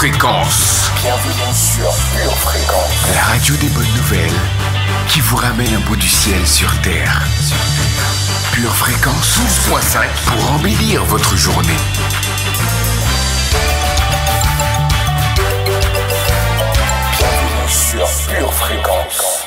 Fréquence. Bienvenue sur Pure Fréquence. La radio des bonnes nouvelles qui vous ramène un bout du ciel sur Terre. Pure Fréquence 12.5 pour embellir votre journée. Bienvenue sur Pure Fréquence.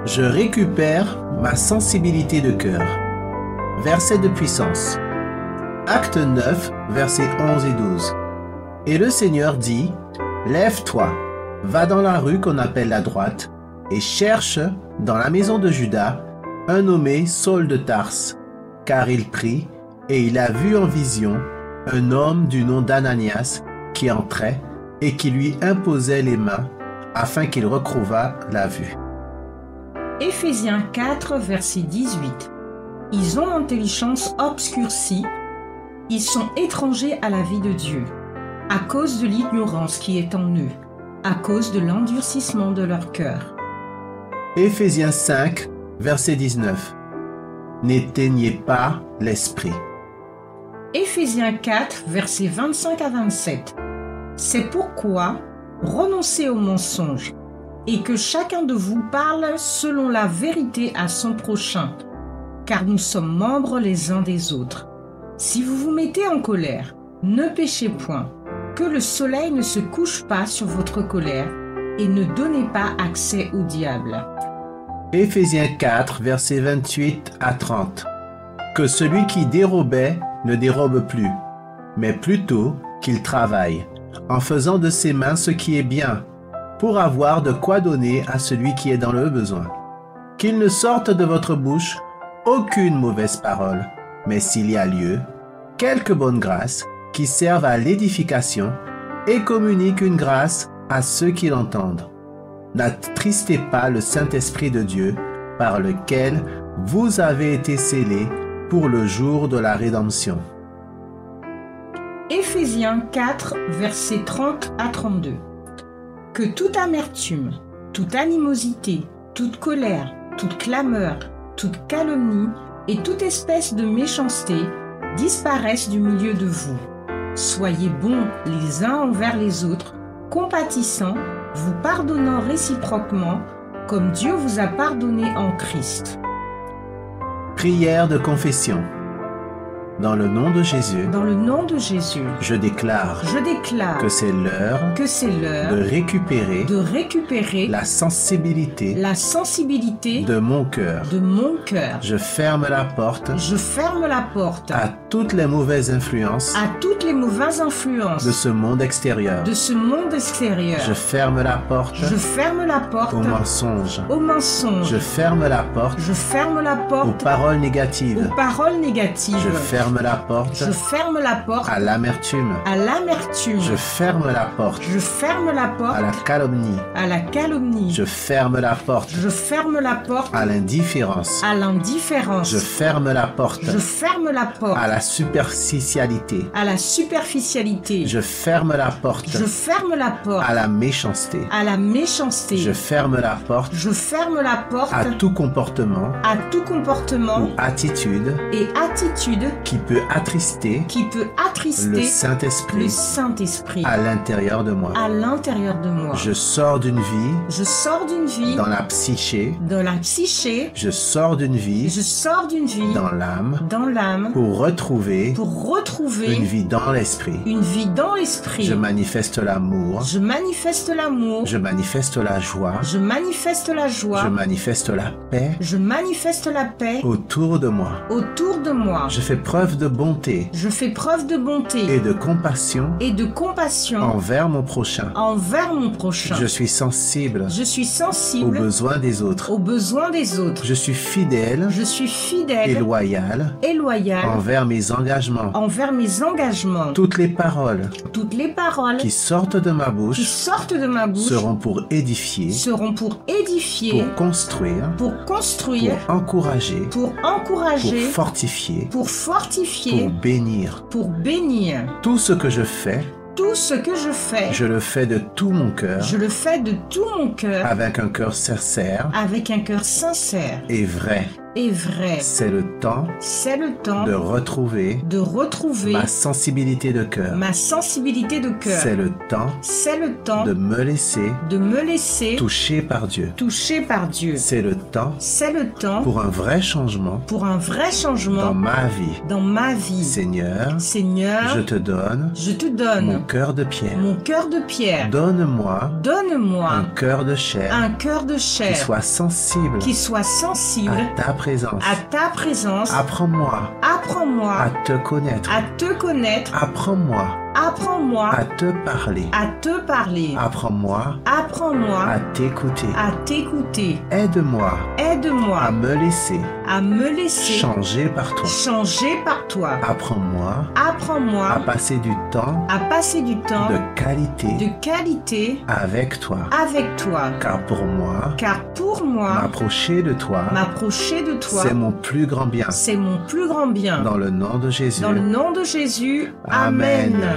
Je récupère ma sensibilité de cœur. Verset de puissance. Acte 9, versets 11 et 12. Et le Seigneur dit, « Lève-toi, va dans la rue qu'on appelle la droite, et cherche dans la maison de Judas un nommé Saul de Tarse, car il prie, et il a vu en vision un homme du nom d'Ananias qui entrait et qui lui imposait les mains afin qu'il retrouvât la vue. » Éphésiens 4, verset 18. Ils ont l'intelligence obscurcie, ils sont étrangers à la vie de Dieu, à cause de l'ignorance qui est en eux, à cause de l'endurcissement de leur cœur. Éphésiens 5, verset 19. N'éteignez pas l'esprit. Éphésiens 4, versets 25 à 27. C'est pourquoi renoncez au mensonge, et que chacun de vous parle selon la vérité à son prochain, car nous sommes membres les uns des autres. Si vous vous mettez en colère, ne péchez point, que le soleil ne se couche pas sur votre colère, et ne donnez pas accès au diable. Éphésiens 4, versets 28 à 30. Que celui qui dérobait ne dérobe plus, mais plutôt qu'il travaille, en faisant de ses mains ce qui est bien, pour avoir de quoi donner à celui qui est dans le besoin. Qu'il ne sorte de votre bouche aucune mauvaise parole, mais s'il y a lieu, quelques bonnes grâces qui servent à l'édification et communiquent une grâce à ceux qui l'entendent. N'attristez pas le Saint-Esprit de Dieu, par lequel vous avez été scellés pour le jour de la rédemption. Éphésiens 4, versets 30 à 32. Que toute amertume, toute animosité, toute colère, toute clameur, toute calomnie et toute espèce de méchanceté disparaissent du milieu de vous. Soyez bons les uns envers les autres, compatissants, vous pardonnant réciproquement, comme Dieu vous a pardonné en Christ. Prière de confession. Dans le nom de Jésus, je déclare que c'est l'heure de récupérer la sensibilité de mon cœur. Je ferme la porte à toutes les mauvaises influences de ce monde extérieur. Je ferme la porte aux mensonges. Je ferme la porte aux paroles négatives. Je ferme la porte à l'amertume. Je ferme la porte à la calomnie. Je ferme la porte à l'indifférence. Je ferme la porte à la superficialité. superficialité. Je ferme la porte Je ferme la porte à la méchanceté. à la méchanceté. Je ferme la porte Je ferme la porte à tout comportement à tout comportement ou attitude et attitude qui peut attrister qui peut le attrister le Saint-Esprit Saint-Esprit à l'intérieur de moi. à l'intérieur de moi. Je sors d'une vie Je sors d'une vie dans la psyché. dans la psyché. Je sors d'une vie Je sors d'une vie dans l'âme dans l'âme pour retrouver pour retrouver une vie dans l'esprit. une vie dans l'esprit. Je manifeste l'amour. Je manifeste l'amour. Je manifeste la joie. Je manifeste la joie. Je manifeste la paix Je manifeste la paix autour de moi. autour de moi. Je fais preuve de bonté Je fais preuve de bonté et de compassion et de compassion envers mon prochain. envers mon prochain. Je suis sensible Je suis aux sensible besoins des autres. aux besoins des autres. Je suis fidèle Je suis et fidèle loyal et loyal envers mes engagements. envers mes engagements. Toutes les paroles Toutes les paroles qui sortent de ma qui bouche sortent de ma bouche seront pour édifier, seront pour édifier, pour construire, pour construire, pour encourager, pour pour encourager, fortifier, pour pour fortifier, bénir. pour bénir. Tout ce que je fais, Tout ce que je fais, je le fais de tout mon cœur, je le fais de tout mon cœur, avec un cœur sincère avec un cœur sincère et vrai. et vrai. C'est le temps C'est le temps de retrouver de retrouver ma sensibilité de cœur. ma sensibilité de cœur. C'est le temps C'est le temps de me laisser de me laisser toucher par Dieu. toucher par Dieu. C'est le temps C'est le temps pour un vrai changement pour un vrai changement dans ma vie. dans ma vie. Seigneur, Seigneur, je te donne je te donne mon cœur de pierre. mon cœur de pierre. Donne-moi Donne-moi un cœur de chair un cœur de chair qui soit sensible qui soit sensible à ta présence. à ta présence. Apprends-moi Apprends-moi à te connaître. à te connaître. Apprends-moi Apprends-moi à te parler. à te parler. Apprends-moi Apprends-moi à t'écouter. à t'écouter. Aide-moi Aide-moi à me laisser à me laisser changer par toi. changer par toi. Apprends-moi Apprends-moi à passer du temps à passer du temps de qualité de qualité avec toi. avec toi. Car pour moi, Car pour moi, m'approcher de toi, m'approcher de toi, c'est mon plus grand bien. c'est mon plus grand bien. Dans le nom de Jésus. Dans le nom de Jésus, Amen. Amen.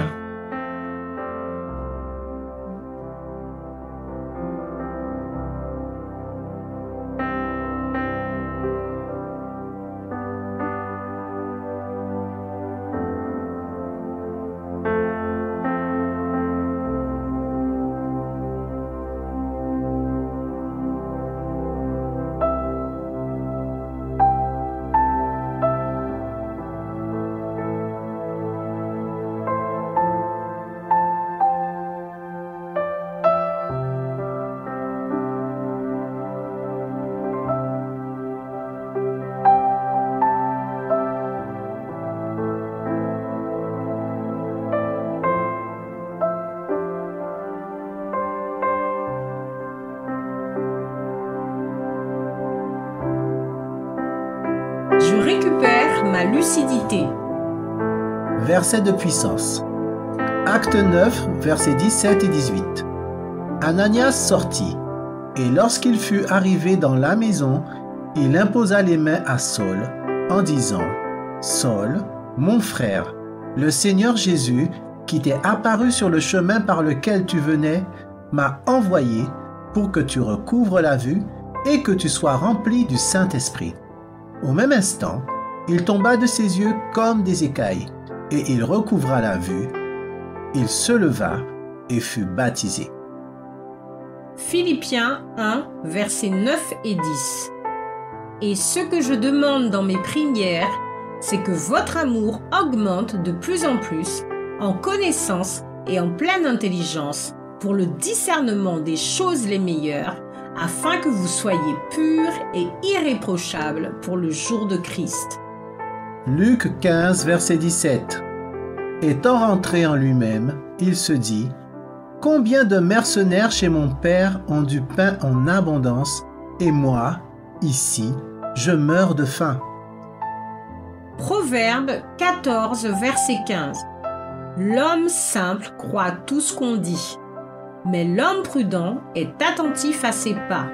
Je récupère ma lucidité. Verset de puissance. Acte 9, versets 17 et 18. Ananias sortit, et lorsqu'il fut arrivé dans la maison, il imposa les mains à Saul, en disant, « Saul, mon frère, le Seigneur Jésus, qui t'est apparu sur le chemin par lequel tu venais, m'a envoyé pour que tu recouvres la vue et que tu sois rempli du Saint-Esprit. » Au même instant, il tomba de ses yeux comme des écailles, et il recouvra la vue. Il se leva et fut baptisé. Philippiens 1, versets 9 et 10. Et ce que je demande dans mes prières, c'est que votre amour augmente de plus en connaissance et en pleine intelligence, pour le discernement des choses les meilleures, afin que vous soyez purs et irréprochables pour le jour de Christ. Luc 15, verset 17. Étant rentré en lui-même, il se dit, « Combien de mercenaires chez mon père ont du pain en abondance, et moi, ici, je meurs de faim. » Proverbe 14, verset 15. L'homme simple croit tout ce qu'on dit, mais l'homme prudent est attentif à ses pas.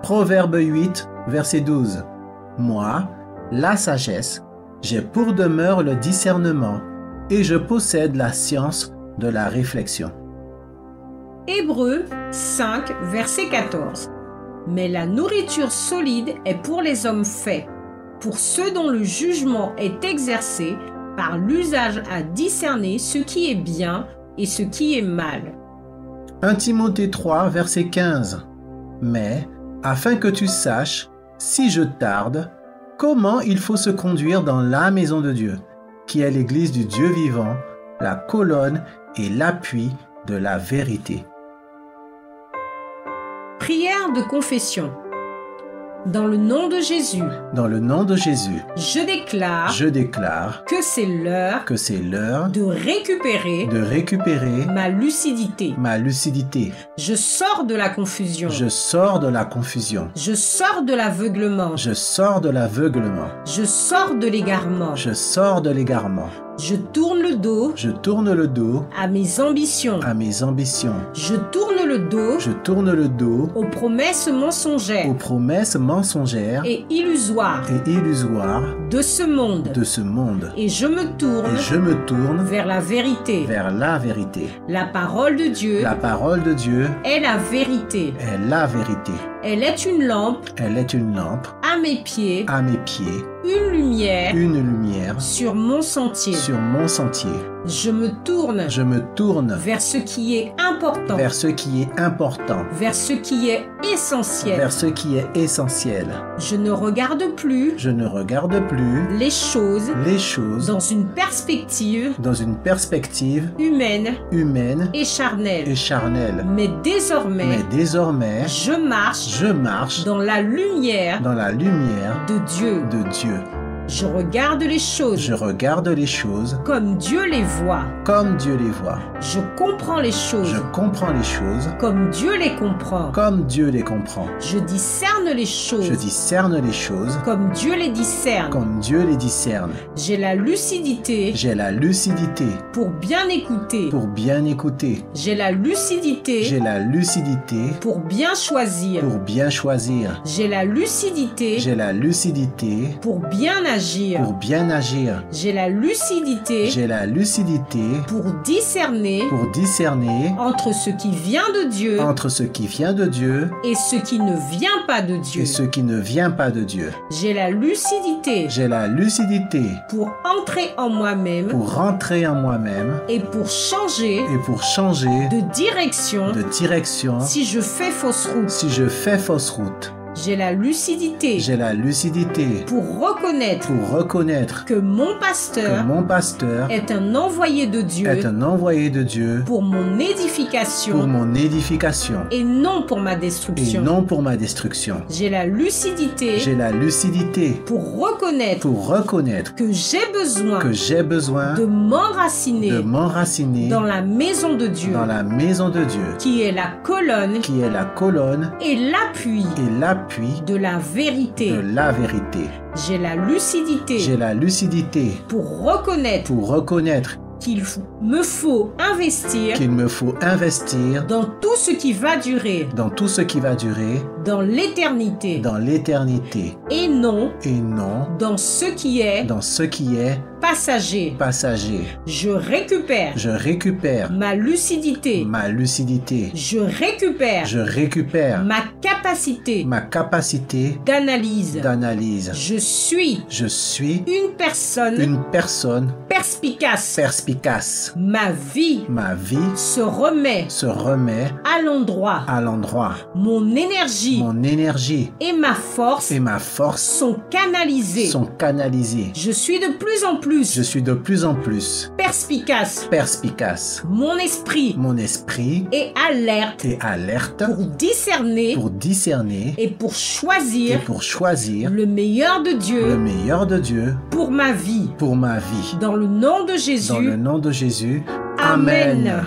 Proverbe 8, verset 12. Moi, la sagesse, j'ai pour demeure le discernement, et je possède la science de la réflexion. Hébreux 5, verset 14. Mais la nourriture solide est pour les hommes faits, pour ceux dont le jugement est exercé par l'usage à discerner ce qui est bien et ce qui est mal. 1 Timothée 3, verset 15. Mais, afin que tu saches, si je tarde, comment il faut se conduire dans la maison de Dieu, qui est l'église du Dieu vivant, la colonne et l'appui de la vérité. Prière de confession. Dans le nom de Jésus, Dans le nom de Jésus, je déclare que c'est l'heure de récupérer de récupérer ma lucidité. ma lucidité. Je sors de la confusion. Je sors de la confusion. Je sors de l'aveuglement. Je sors de l'aveuglement. Je sors de l'égarement. Je sors de l'égarement. Je tourne le dos Je tourne le dos à mes ambitions. à mes ambitions. Je tourne le dos Je tourne le dos aux promesses mensongères aux promesses mensongères et illusoires et illusoires de ce monde. de ce monde. Et je me tourne Et je me tourne vers la vérité. vers la vérité. La parole de Dieu La parole de Dieu est la vérité. est la vérité. Elle est une lampe Elle est une lampe à mes pieds, à mes pieds, une lumière une lumière sur mon sentier. sur mon sentier. Je me tourne Je me tourne vers ce qui est important, vers ce qui est important, vers ce qui est essentiel. vers ce qui est essentiel. Je ne regarde plus Je ne regarde plus les choses les choses dans une perspective dans une perspective humaine humaine et charnelle. et charnelle. Mais désormais, Mais désormais, je marche je marche dans la lumière dans la lumière de Dieu. de Dieu. Je regarde les choses Je regarde les choses comme Dieu les voit. comme Dieu les voit. Je comprends les choses Je comprends les choses comme Dieu les comprend. comme Dieu les comprend. Je discerne les choses Je discerne les choses comme Dieu les discerne. comme Dieu les discerne. J'ai la lucidité J'ai la lucidité pour bien écouter. pour bien écouter. J'ai la lucidité J'ai la lucidité pour bien choisir. pour bien choisir. J'ai la lucidité J'ai la lucidité pour bien agir. pour bien agir. J'ai la lucidité J'ai la lucidité pour discerner pour discerner entre ce qui vient de Dieu entre ce qui vient de Dieu et ce qui ne vient pas de Dieu. et ce qui ne vient pas de Dieu. J'ai la lucidité J'ai la lucidité pour entrer en moi-même pour rentrer en moi-même et pour changer et pour changer de direction de direction si je fais fausse route. si je fais fausse route. J'ai la lucidité J'ai la lucidité pour reconnaître pour reconnaître que mon que pasteur mon pasteur est un envoyé de Dieu est un envoyé de Dieu pour mon pour édification mon édification et non pour ma et destruction. non pour ma destruction. J'ai la lucidité J'ai la lucidité pour reconnaître pour reconnaître que j'ai besoin que j'ai besoin de m'enraciner de m'enraciner dans la maison de Dieu, dans la maison de Dieu, qui est la colonne qui est la colonne et l'appui et l'appui de la vérité. de la vérité. J'ai la lucidité J'ai la lucidité pour reconnaître pour reconnaître me faut investir qu'il me faut investir dans tout ce qui va durer dans tout ce qui va durer dans l'éternité dans l'éternité et non et non dans ce qui est dans ce qui est passager. passager. Je récupère Je récupère ma lucidité. ma lucidité. Je récupère Je récupère ma capacité ma capacité d'analyse. d'analyse. Je suis Je suis une personne personne perspicace. perspicace. Ma vie Ma vie se remet se remet à l'endroit. à l'endroit. Mon énergie Mon énergie et ma force et ma force sont canalisées. sont canalisées. Je suis de plus en plus Je suis de plus en plus perspicace. perspicace. Mon esprit Mon esprit est alerte est alerte pour discerner pour discerner et pour et choisir pour choisir le meilleur de le Dieu meilleur de Dieu pour ma vie. pour ma vie. Dans le nom de Dans le Jésus. nom de Jésus. Amen. Amen.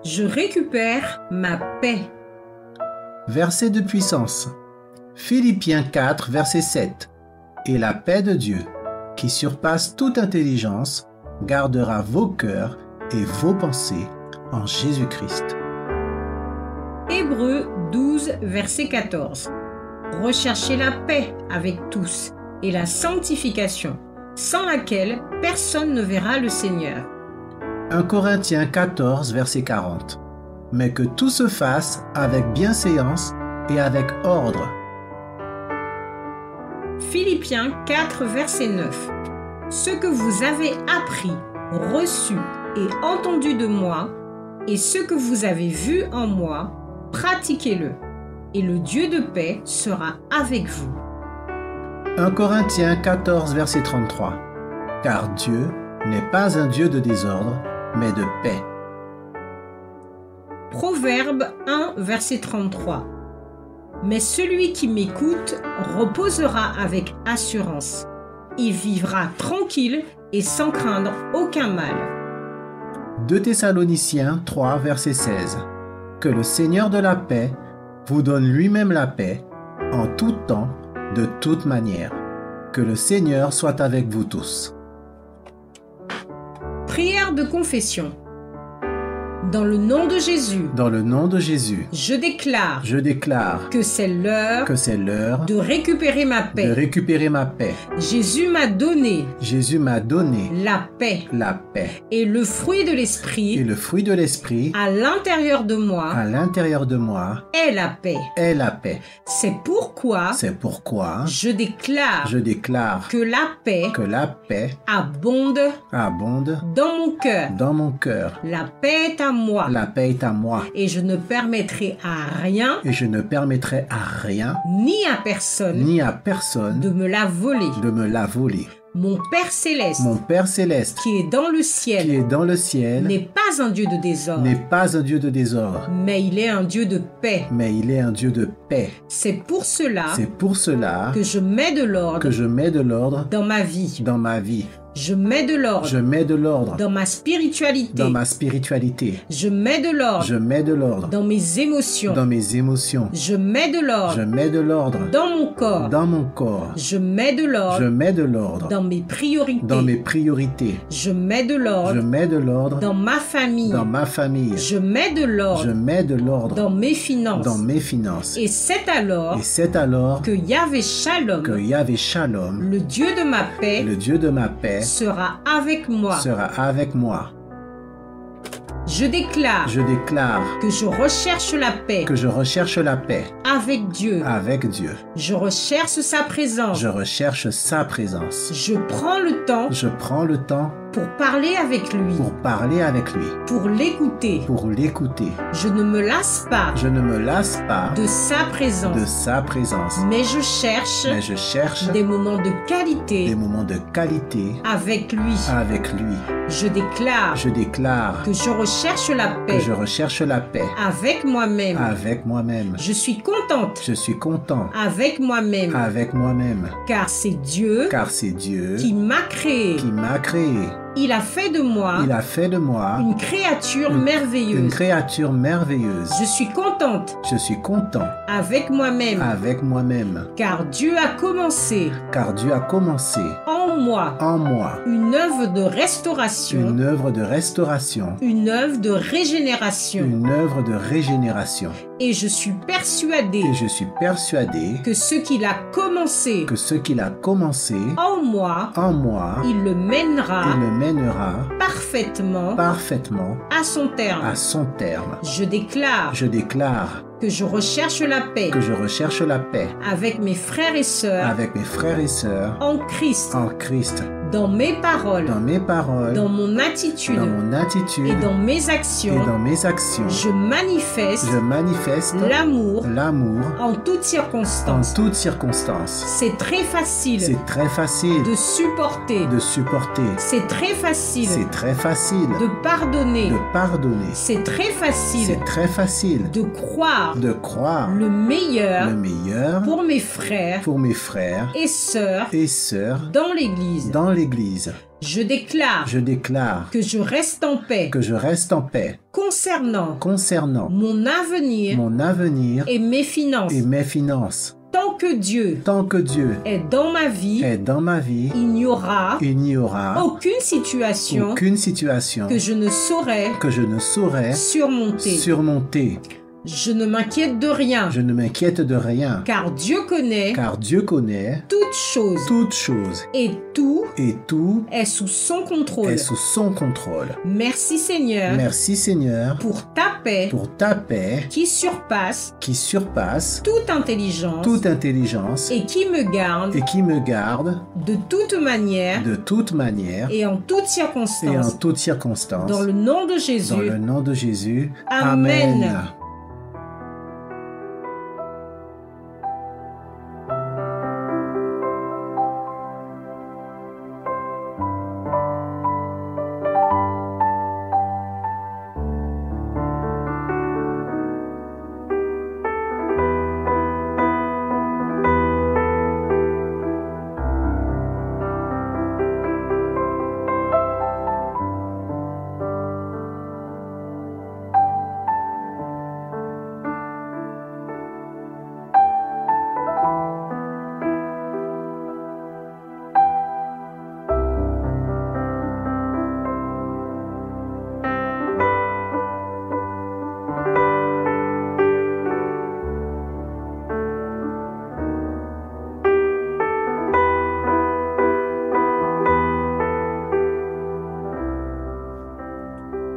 Je récupère ma paix. Verset de puissance. Philippiens 4, verset 7. Et la paix de Dieu, qui surpasse toute intelligence, gardera vos cœurs et vos pensées en Jésus-Christ. Hébreux 12, verset 14. Recherchez la paix avec tous et la sanctification, sans laquelle personne ne verra le Seigneur. 1 Corinthiens 14, verset 40. Mais que tout se fasse avec bienséance et avec ordre. Philippiens 4, verset 9. Ce que vous avez appris, reçu et entendu de moi, et ce que vous avez vu en moi, pratiquez-le, et le Dieu de paix sera avec vous. 1 Corinthiens 14, verset 33. Car Dieu n'est pas un Dieu de désordre, mais de paix. Proverbe 1, verset 33. Mais celui qui m'écoute reposera avec assurance. Il vivra tranquille et sans craindre aucun mal. 2 Thessaloniciens 3, verset 16. Que le Seigneur de la paix vous donne lui-même la paix, en tout temps, de toute manière. Que le Seigneur soit avec vous tous. Prière de confession. Dans le nom de Jésus, Dans le nom de Jésus, je déclare je déclare que c'est l'heure que c'est l'heure de récupérer ma de paix. récupérer ma paix. Jésus m'a donné Jésus m'a donné la paix la paix et le fruit de et l'esprit le fruit de l'esprit à l'intérieur de à moi l'intérieur de moi est la paix. est la paix. C'est pourquoi C'est pourquoi je déclare je déclare que la paix que la paix abonde abonde dans mon cœur. dans mon cœur. La paix est à moi La paix est à moi et je ne permettrai à rien et je ne permettrai à rien ni à personne ni à personne de me la voler. de me la voler. Mon Père céleste Mon Père céleste qui est dans le qui ciel est dans le ciel n'est pas un Dieu de désordre, n'est pas un Dieu de désordre, mais il est un Dieu de paix. mais il est un Dieu de paix. C'est pour cela C'est pour cela que je mets de l'ordre que je mets de l'ordre dans ma vie. dans ma vie. Je mets de l'ordre Je mets de l'ordre dans ma spiritualité. dans ma spiritualité. Je mets de l'ordre Je mets de l'ordre dans mes émotions. dans mes émotions. Je mets de Je l'ordre mets de l'ordre dans mon corps. dans mon corps. Je mets de Je l'ordre mets de l'ordre dans mes priorités. dans mes priorités. Je mets de Je l'ordre mets de l'ordre dans ma famille. dans ma famille. Je mets de Je l'ordre mets de l'ordre dans mes finances. dans mes finances. Et c'est alors Et c'est alors que Yahvé Shalom, que Yahvé Shalom, le Dieu de ma paix, le Dieu de ma paix, sera avec moi. sera avec moi. Je déclare Je déclare que je recherche la paix que je recherche la paix avec Dieu. avec Dieu. Je recherche sa présence. Je recherche sa présence. Je prends le temps Je prends le temps pour parler avec lui, pour parler avec lui, pour l'écouter. pour l'écouter. Je ne me lasse pas Je ne me lasse pas de sa présence, de sa présence, mais je cherche mais je cherche des moments de des qualité moments de qualité avec lui. avec lui. Je déclare Je déclare que je recherche la que paix je recherche la paix avec moi-même. avec moi-même. Je suis contente Je suis content avec moi-même, avec moi-même, car c'est Dieu car c'est Dieu qui m'a créé. qui m'a créé. Il a fait de moi Il a fait de moi une créature une merveilleuse. créature merveilleuse. Je suis contente Je suis content avec moi-même, avec moi-même, car Dieu a commencé car Dieu a commencé en moi en moi une œuvre de restauration, une œuvre de restauration, une œuvre de régénération. une œuvre de régénération. Et je suis persuadée Et je suis persuadé que ce qu'il a commencé que ce qu'il a commencé en moi, en moi, il le mènera il le mènera parfaitement à son terme. à son terme. Je déclare Je déclare que je recherche la paix que je recherche la paix avec mes frères et sœurs avec mes frères et sœurs en Christ, en Christ, dans mes paroles, dans mes paroles, dans mon attitude dans mon attitude et dans mes et actions. dans mes actions. Je manifeste Je manifeste l'amour l'amour en toutes en circonstances. toutes circonstances. C'est très facile C'est très facile de supporter. de supporter. C'est très facile C'est très facile de pardonner. de pardonner. C'est très facile C'est très facile de croire de croire le meilleur le meilleur pour mes frères pour mes frères et sœurs et sœurs dans l'Église. dans l'Église. Je déclare Je déclare que je reste en paix que je reste en paix concernant mon avenir et mes finances. et mes finances. Tant que Dieu Tant que Dieu est dans ma vie, est dans ma vie, il n'y aura aucune situation que je ne saurais surmonter. Je ne m'inquiète de rien, Je ne m'inquiète de rien, car Dieu connaît toutes choses et tout est sous son contrôle. est sous son contrôle. Merci Seigneur Merci Seigneur pour ta paix pour ta paix qui surpasse qui surpasse toute intelligence toute intelligence et qui me garde et qui me garde de toute manière de toute manière et en toutes et en circonstances. toutes circonstances. Dans le nom de Dans Jésus. le nom de Jésus. Amen.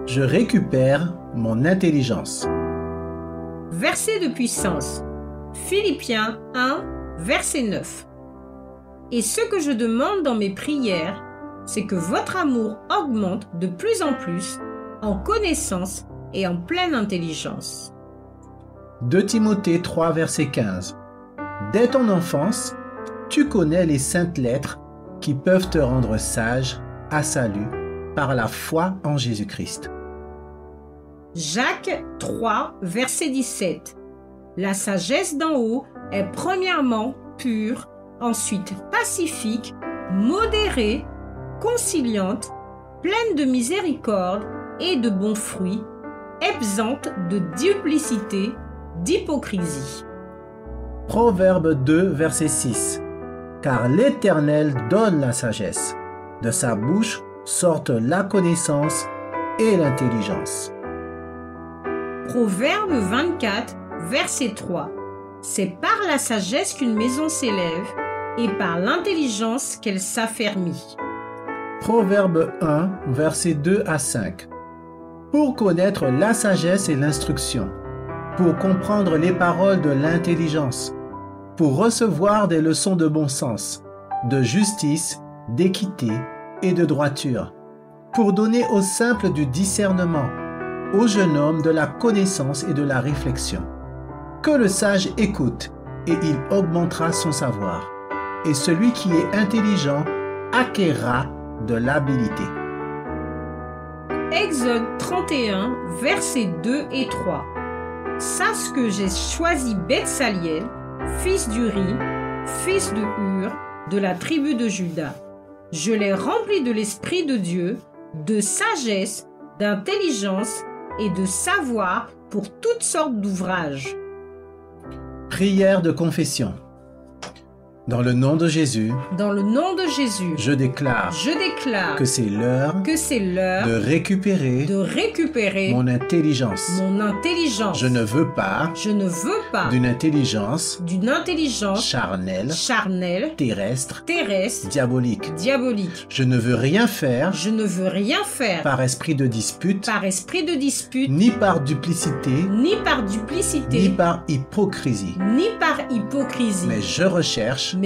Je récupère mon intelligence. Verset de puissance. Philippiens 1, verset 9. Et ce que je demande dans mes prières, c'est que votre amour augmente de plus en connaissance et en pleine intelligence. 2 Timothée 3, verset 15. Dès ton enfance, tu connais les saintes lettres qui peuvent te rendre sage à salut par la foi en Jésus-Christ. Jacques 3, verset 17. La sagesse d'en haut est premièrement pure, ensuite pacifique, modérée, conciliante, pleine de miséricorde et de bons fruits, exempte de duplicité, d'hypocrisie. Proverbe 2, verset 6. Car l'Éternel donne la sagesse. De sa bouche sortent la connaissance et l'intelligence. Proverbe 24, verset 3. C'est par la sagesse qu'une maison s'élève et par l'intelligence qu'elle s'affermit. Proverbe 1, verset 2 à 5. Pour connaître la sagesse et l'instruction, pour comprendre les paroles de l'intelligence, pour recevoir des leçons de bon sens, de justice, d'équité et de droiture, pour donner aux simples du discernement, au jeune homme de la connaissance et de la réflexion. Que le sage écoute, et il augmentera son savoir, et celui qui est intelligent acquérera de l'habileté. Exode 31, versets 2 et 3. Sache que j'ai choisi Betsaliel, fils d'Uri, fils de Hur, de la tribu de Juda. Je l'ai rempli de l'Esprit de Dieu, de sagesse, d'intelligence et de savoir pour toutes sortes d'ouvrages. Prière de confession. Dans le nom de Jésus, Dans le nom de Jésus, je déclare que c'est l'heure de récupérer mon intelligence. Je ne veux pas d'une intelligence charnelle, terrestre, diabolique. Je ne veux rien faire par esprit de dispute, ni par duplicité, ni par hypocrisie. Mais je recherche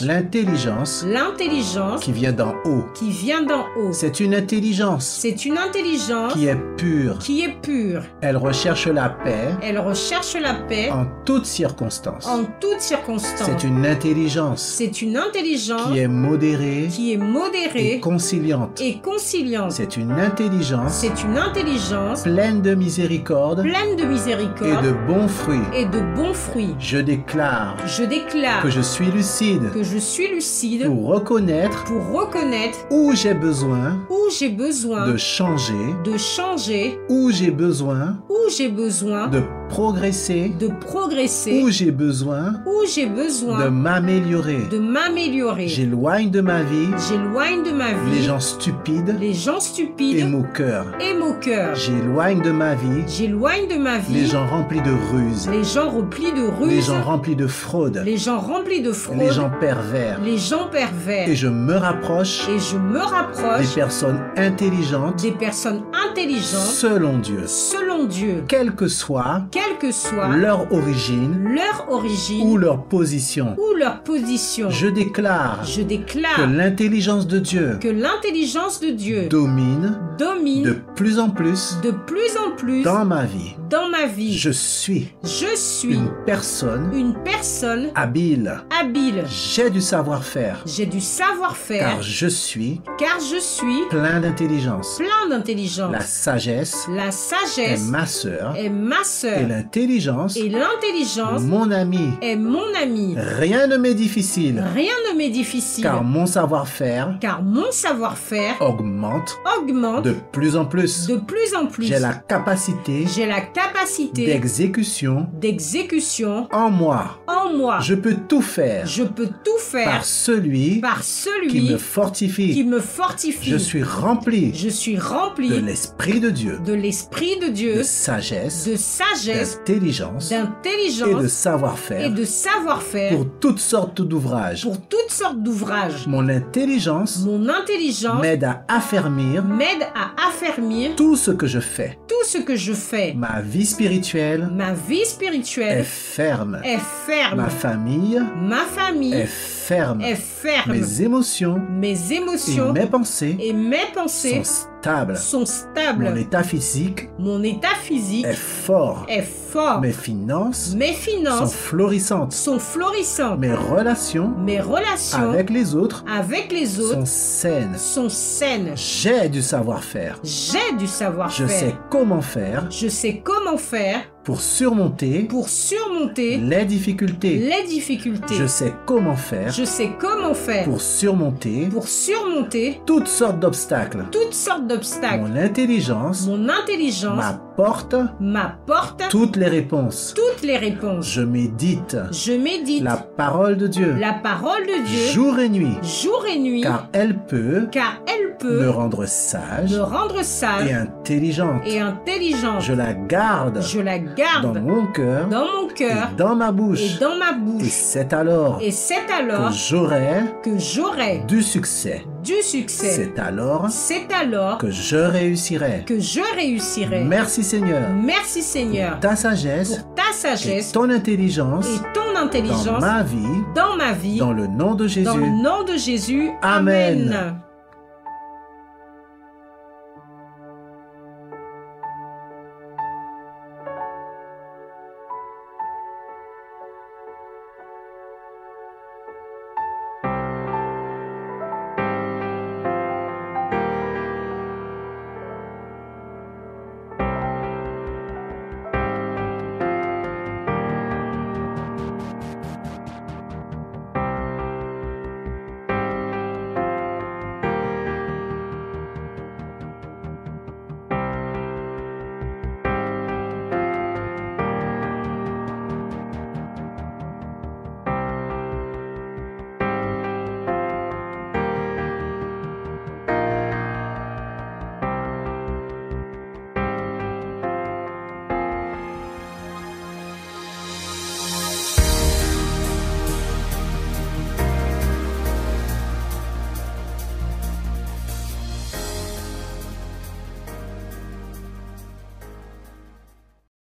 l'intelligence qui vient d'en haut. C'est une intelligence qui est pure. Elle recherche la paix en toutes circonstances. C'est une intelligence qui est modérée et conciliante. C'est une intelligence pleine de miséricorde et de bons fruits. Je déclare que je suis lucide que je suis lucide pour reconnaître pour reconnaître où j'ai besoin où j'ai besoin de changer, où j'ai besoin j'ai besoin de progresser, de progresser, où j'ai besoin de m'améliorer. J'éloigne de ma vie les gens stupides et moqueurs. J'éloigne de ma vie les gens remplis de ruses, les gens remplis de ruses, les gens remplis de fraude, les gens remplis de fraude, les gens pervers. Et je me rapproche des personnes intelligentes selon Dieu. Quelle que soit leur origine ou leur position. Je déclare que l'intelligence de Dieu domine de plus en plus dans ma vie. Je suis une personne habile. J'ai du savoir-faire. Car je suis plein d'intelligence. La sagesse est ma sœur. Et l'intelligence mon ami. Rien ne m'est difficile. Car mon savoir-faire augmente de plus en plus. J'ai la capacité d'exécution en moi. Je peux tout faire par celui qui me fortifie. Je suis rempli de l'Esprit de Dieu, de sagesse, d'intelligence et de savoir-faire pour toutes sortes d'ouvrages. Mon intelligence m'aide à affermir tout ce que je fais. Ma vie spirituelle est ferme. Ma famille est ferme. Mes émotions et mes pensées sont stables. Mon état physique est fort. Mes finances sont florissantes. Mes relations avec les autres sont saines. J'ai du savoir-faire. Je sais comment faire pour surmonter les difficultés. Je sais comment faire pour surmonter toutes sortes d'obstacles. Mon intelligence m'apporte toutes les réponses. Je médite la parole de Dieu jour et nuit, car elle peut me rendre sage et intelligente. Je la garde dans mon cœur et dans ma bouche. Et c'est alors que j'aurai du succès. C'est alors que je réussirai. Merci Seigneur. Pour ta sagesse et ton intelligence dans ma vie. Dans le nom de Jésus. Amen.